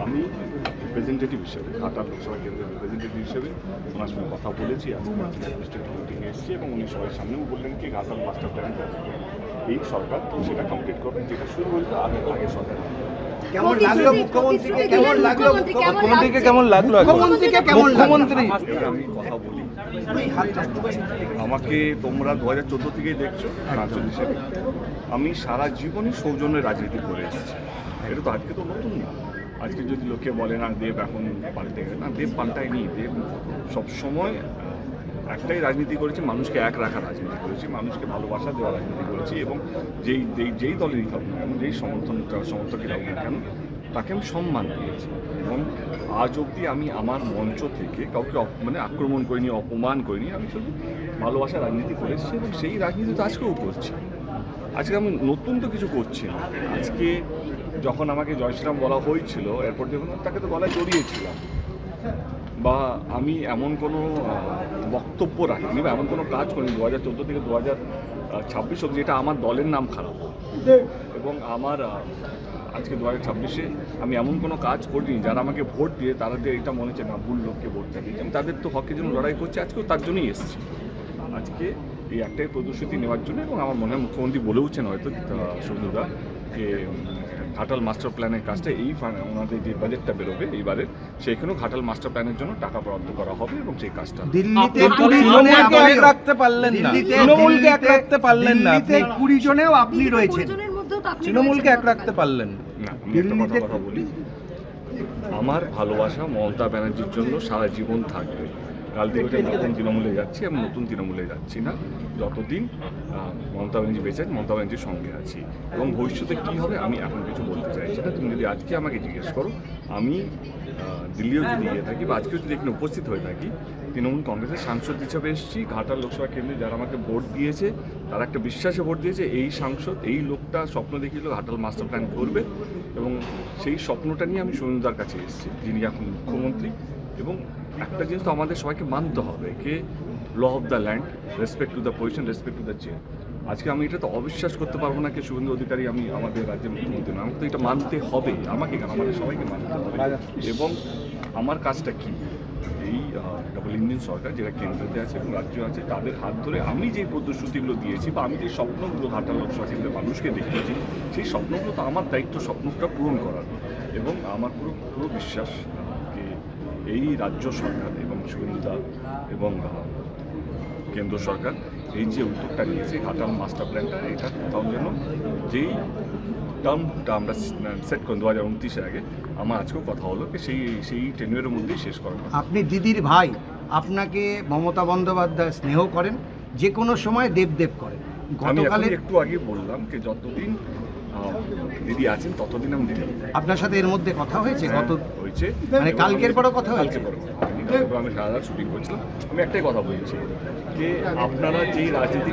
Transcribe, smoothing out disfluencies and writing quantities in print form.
আমি রিপ্রেজেন্টেটিভ হিসেবে ঘাটাল লোকসভা কেন্দ্রের রিপ্রেজেন্টেটিভ হিসেবে ওনার সঙ্গে কথা বলেছি, আজকে ডিস্ট্রিক্ট মিটিংয়ে এসেছি এবং উনি সবাই সামনেও বললেন কি ঘাটাল মাস্টার প্ল্যানটা এই সরকার তো সেটা কমপ্লিট করবে, যেটা শুরু হয়েছে আগে সরকার। কেমন লাগলো মুখ্যমন্ত্রীকে? কেমন লাগলো মুখ্যমন্ত্রীকে? কেমন লাগলো? মুখ্যমন্ত্রী আমি কথা বলি, আমাকে তোমরা 2014 থেকেই দেখছো সাংসদ হিসেবে। আমি সারা জীবনই সৌজন্যের রাজনীতি করে এসেছি, এটা তো আজকে তো নতুন না। আজকে যদি লোকে বলে না দেব এখন পাল্টে গেছে, না দেব পাল্টায়নি। দেব সবসময় একটাই রাজনীতি করেছি, মানুষকে এক রাখার রাজনীতি করেছি, মানুষকে ভালোবাসা দেওয়ার রাজনীতি করেছি এবং যেই দলেরই থাকুক না কেন, যেই সমর্থকই থাকুক না কেন, তাকে আমি সম্মান দিয়েছি এবং আজ অবধি আমি আমার মঞ্চ থেকে কাউকে আক্রমণ করিনি, অপমান করিনি। আমি শুধু ভালোবাসার রাজনীতি করেছি এবং সেই রাজনীতি তো আজকেও করছি। আজকে আমি নতুন তো কিছু করছি না। আজকে যখন আমাকে জয় শ্রীরাম বলা হয়েছিল এরপর যখন তাকে তো গলায় জড়িয়েছিলাম, বা আমি এমন কোনো বক্তব্য রাখিনি বা এমন কোনো কাজ করিনি 2014 থেকে 2026 অবধি যেটা আমার দলের নাম খারাপ এবং আমার আজকে 2026-এ আমি এমন কোনো কাজ করিনি যারা আমাকে ভোট দিয়ে তারা এটা মনে হচ্ছে না ভুল লোককে ভোটটা দিয়েছি। আমি তাদের তো হকের জন্য লড়াই করছি, আজকেও তার জন্যই এসেছি। আজকে এই একটাই প্রদর্শিতি নেওয়ার জন্য এবং আমার মনে হয় মুখ্যমন্ত্রী বলেওছেন হয়তো সুন্দরদা যে ঘাটাল মাস্টার প্ল্যানের কাজটা এই ওনাদের যে বাজেটটা বেরোবে এইবারে সেইখানেও ঘাটাল মাস্টার প্ল্যানের জন্য টাকা বরাদ্দ করা হবে এবং সেই কাজটা দিল্লিতে রাখতে পারলেন না, তৃণমূলকে এক রাখতে পারলেন না, 20 জনেও আপনি রয়েছেন, তৃণমূলকে এক রাখতে পারলেন না। আমি একটা কথা বলি, আমার ভালোবাসা মমতা ব্যানার্জির জন্য সারা জীবন থাকবে। কাল থেকে নতুন তৃণমূলে যাচ্ছি, আমি নতুন তৃণমূলে যাচ্ছি না। যতদিন মমতা ব্যানার্জি বেঁচে আছে মমতা ব্যানার্জির সঙ্গে আছি এবং ভবিষ্যতে কী হবে আমি এখন কিছু বলতে চাইছি না। তুমি যদি আজকে আমাকে জিজ্ঞেস করো, আমি দিল্লিও যদি গিয়ে থাকি বা আজকেও যদি এখানে উপস্থিত হয়ে থাকি, তৃণমূল কংগ্রেসের সাংসদ হিসাবে এসেছি। ঘাটাল লোকসভা কেন্দ্রে যারা আমাকে ভোট দিয়েছে তারা একটা বিশ্বাসে ভোট দিয়েছে, এই সাংসদ এই লোকটা স্বপ্ন দেখিয়েছিল ঘাটাল মাস্টার প্ল্যান করবে এবং সেই স্বপ্নটা নিয়ে আমি সুনীলদার কাছে এসেছি, যিনি এখন মুখ্যমন্ত্রী। এবং একটা জিনিস তো আমাদের সবাইকে মানতে হবে, কে law of the land, respect to the position, respect to the chair. আজকে আমি এটা তো অবিশ্বাস করতে পারবো না কি শুভেন্দু অধিকারী আমি আমাদের রাজ্যের মুখ্যমন্ত্রী না, আমাকে তো এটা মানতে হবে, আমাকে কেন আমাদের সবাইকে মানতে হবে। এবং আমার কাজটা কি, এই ডাবল ইঞ্জিন সরকার যেটা কেন্দ্রতে আছে এবং রাজ্য আছে তাদের হাত ধরে আমি যে প্রতিশ্রুতিগুলো দিয়েছি বা আমি যে স্বপ্নগুলো ঘাটাল লোকসভা কেন্দ্রের মানুষকে দেখিয়েছি, সেই স্বপ্নগুলো তো আমার দায়িত্ব স্বপ্নটা পূরণ করার। এবং আমার পুরো বিশ্বাস এই রাজ্য সরকার এবং শুভেন্দুদা এবং কেন্দ্র সরকার এই যে উদ্যোগটা নিয়েছে ঘাটাল মাস্টার প্ল্যানটা, এটা কোথাও যেন যেই টার্মটা আমরা সেট করি 2029-এর আগে, আমার আজকেও কথা হলো যে সেই টেনিয়রের মধ্যেই শেষ করা। আপনি দিদির ভাই, আপনাকে মমতা বন্দ্যোপাধ্যায় স্নেহ করেন, যে কোনো সময় দেব করেন। গতকালে একটু আগে বললাম যে যতদিন দিদি আছেন ততদিন আমি দিদি। আপনার সাথে এর মধ্যে কথা হয়েছে? হয়েছে, মানে কালকের পরও কথা হয়েছে? আমি সারা রাত শুটিং করছিলাম। আমি একটাই কথা বলছি যে আপনারা যেই রাজনীতি